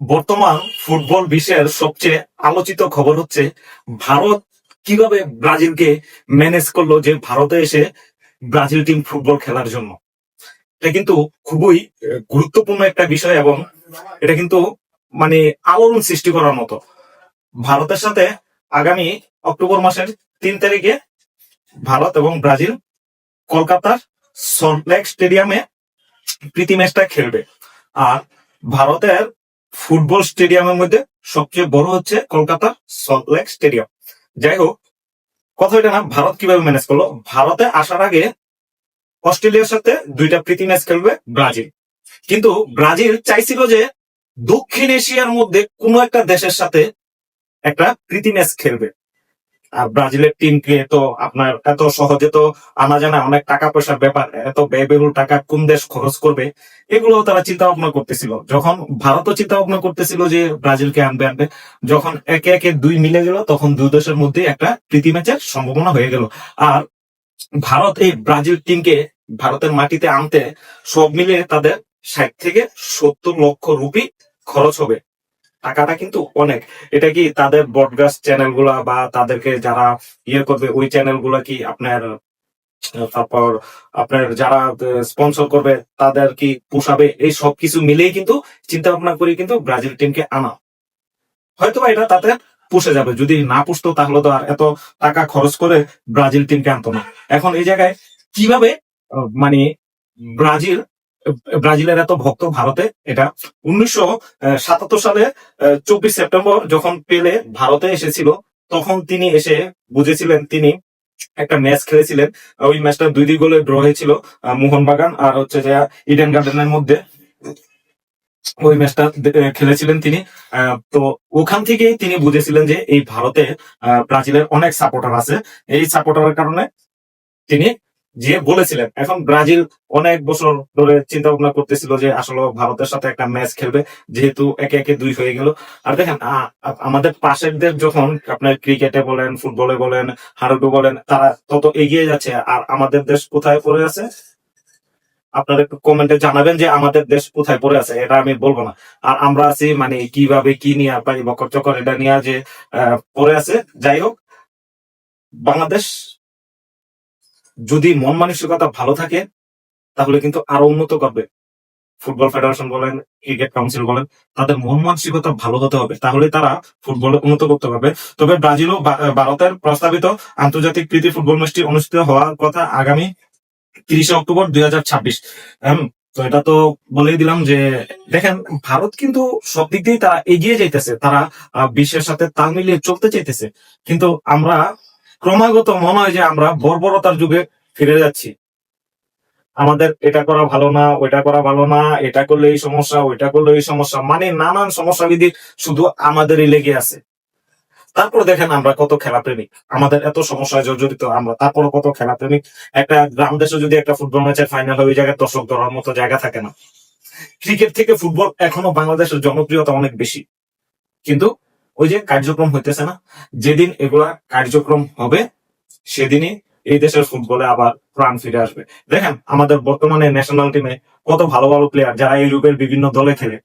বর্তমান ফুটবল বিশ্বের সবচেয়ে আলোচিত খবর হচ্ছে ভারত কিভাবে ব্রাজিলকে ম্যানেজ করলো যে ভারতে এসে ব্রাজিল টিম ফুটবল খেলার জন্য। এটা কিন্তু খুবই গুরুত্বপূর্ণ একটা বিষয় এবং এটা কিন্তু মানে আলোড়ন সৃষ্টি করার মতো। ভারতের সাথে আগামী অক্টোবর মাসের 3 তারিখে ভারত এবং ব্রাজিল কলকাতার সল্টলেক স্টেডিয়ামে প্রীতি ম্যাচটা খেলবে। আর ভারতের ফুটবল স্টেডিয়ামের মধ্যে সবচেয়ে বড় হচ্ছে কলকাতার সল্টলেক স্টেডিয়াম। যাই হোক, কথা এটা না, ভারত কিভাবে ম্যানেজ করলো। ভারতে আসার আগে অস্ট্রেলিয়ার সাথে 2টা প্রীতি ম্যাচ খেলবে ব্রাজিল, কিন্তু ব্রাজিল চাইছিল যে দক্ষিণ এশিয়ার মধ্যে কোনো একটা দেশের সাথে একটা প্রীতি ম্যাচ খেলবে। আর ব্রাজিলের টিমকে তো আপনার এত সহজে তো আনা জানা, অনেক টাকা পয়সার ব্যাপার, এত ব্যয়বহুল টাকা কোন দেশ খরচ করবে, এগুলো তারা চিন্তা ভাবনা করতেছিল। যখন ভারতও চিন্তা ভাবনা করতেছিল যে ব্রাজিলকে আনবে, যখন একে একে দুই মিলে গেল, তখন দুই দেশের মধ্যে একটা প্রীতি ম্যাচের সম্ভাবনা হয়ে গেল। আর ভারত এই ব্রাজিল টিমকে ভারতের মাটিতে আনতে সব মিলে তাদের 60 থেকে 70 লক্ষ রুপি খরচ হবে। টাকাটা কিন্তু অনেক। এটা কি তাদের ব্রডকাস্ট চ্যানেল গুলা বা তাদেরকে যারা করবে ওই চ্যানেল গুলা কি আপনার তারপর আপনার যারা স্পন্সর করবে তাদের কি পোষাবে, এই সব কিছু মিলেই কিন্তু চিন্তা ভাবনা করে কিন্তু ব্রাজিল টিমকে আনা। হয়তো এটা তাতে পুষে যাবে, যদি না পুষতো তাহলে তো আর এত টাকা খরচ করে ব্রাজিল টিমকে আনতো না। এখন এই জায়গায় কিভাবে মানে ব্রাজিল ব্রাজিলের এত ভক্ত ভারতে, এটা 1977 সালে 24 সেপ্টেম্বর যখন পেলে ভারতে এসেছিল, তখন তিনি এসে বুঝেছিলেন, তিনি একটা ম্যাচ খেলেছিলেন। ওই ম্যাচটা 2-2 গোলে ড্র হয়েছিল মোহনবাগান আর হচ্ছে যে ইডেন গার্ডেনের মধ্যে। ওই ম্যাচটা খেলেছিলেন তিনি। তো ওখান থেকেই তিনি বুঝেছিলেন যে এই ভারতে ব্রাজিলের অনেক সাপোর্টার আছে। এই সাপোর্টারের কারণে তিনি যে বলেছিলেন। এখন ব্রাজিল অনেক বছর ধরে চিন্তা ভাবনা করতেছিল যে আসলে ভারতের সাথে একটা ম্যাচ খেলবে, যেহেতু একে একে দুই হয়ে গেল। আর দেখেন আমাদের পাশের দেশ যখন আপনার ক্রিকেটে বলেন, ফুটবলে বলেন, হাডুডু বলেন, তারা তত এগিয়ে যাচ্ছে, আর আমাদের দেশ কোথায় পড়ে আছে। আপনারা একটু কমেন্টে জানাবেন যে আমাদের দেশ কোথায় পড়ে আছে, এটা আমি বলবো না। আর আমরা আছি মানে কিভাবে কি নিয়ে পাই বকর চকর এটা নিয়ে যে পড়ে আছে। যাই হোক, বাংলাদেশ যদি মন মানসিকতা ভালো থাকে তাহলে কিন্তু আরো উন্নত করবে। ফুটবল ফেডারেশন বলেন, ক্রিকেট কাউন্সিল বলেন, তাদের মন মানসিকতা ভালো হতে হবে, তাহলে তারা ফুটবলে উন্নত করতে পারবে। তবে ব্রাজিল ও ভারতের প্রস্তাবিত আন্তর্জাতিক প্রীতি ফুটবল ম্যাচটি অনুষ্ঠিত হওয়ার কথা আগামী 30 অক্টোবর 2026। তো এটা তো বলেই দিলাম যে দেখেন, ভারত কিন্তু সব দিক দিয়ে তারা এগিয়ে যাইতেছে, তারা বিশ্বের সাথে তাল মিলিয়ে চলতে চাইতেছে। কিন্তু আমরা ক্রমাগত মনে হয় যে আমরা বর্বরতার যুগে ফিরে যাচ্ছি। আমাদের এটা করা ভালো না, ওইটা করা ভালো না, এটা করলে এই সমস্যা, ওইটা করলে এই সমস্যা, মানে নানান সমস্যা বিধি শুধু আমাদেরই লেগে আছে। তারপর দেখেন আমরা কত খেলা প্রেমিক, আমাদের এত সমস্যায় জর্জরিত আমরা, তারপর কত খেলা প্রেমিক। একটা গ্রাম দেশে যদি একটা ফুটবল ম্যাচের ফাইনাল হয়, ওই জায়গায় দর্শক ধরার মতো জায়গা থাকে না। ক্রিকেট থেকে ফুটবল এখনো বাংলাদেশের জনপ্রিয়তা অনেক বেশি, কিন্তু ওই যে কার্যক্রম হইতেছে না। যেদিন এগুলা কার্যক্রম হবে সেদিনই এই দেশের ফুটবলে আবার প্রাণ ফিরে আসবে। দেখেন আমাদের বর্তমানে ন্যাশনাল টিমে কত ভালো ভালো প্লেয়ার যারা ইউরোপের বিভিন্ন দলে খেলে,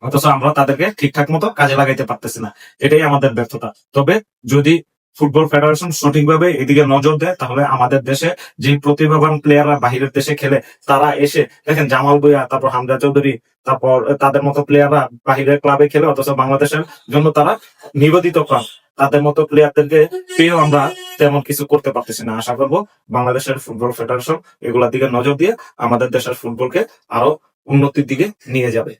অথচ আমরা তাদেরকে ঠিকঠাক মতো কাজে লাগাইতে পারতেছি না। এটাই আমাদের ব্যর্থতা। তবে যদি ফুটবল ফেডারেশন সঠিকভাবে এদিকে নজর দেয়, তাহলে আমাদের দেশে যে প্রতিভাবান প্লেয়াররা বাহিরের দেশে খেলে, তারা এসে দেখেন জামাল ভুঁইয়া, তারপর হামজা চৌধুরী, তারপর তাদের মতো প্লেয়াররা বাহিরের ক্লাবে খেলে, অথচ বাংলাদেশের জন্য তারা নিবেদিত প্রাণ। তাদের মতো প্লেয়ারদেরকে পেয়েও আমরা তেমন কিছু করতে পারতেছি না। আশা করবো বাংলাদেশের ফুটবল ফেডারেশন এগুলার দিকে নজর দিয়ে আমাদের দেশের ফুটবলকে আরো উন্নতির দিকে নিয়ে যাবে।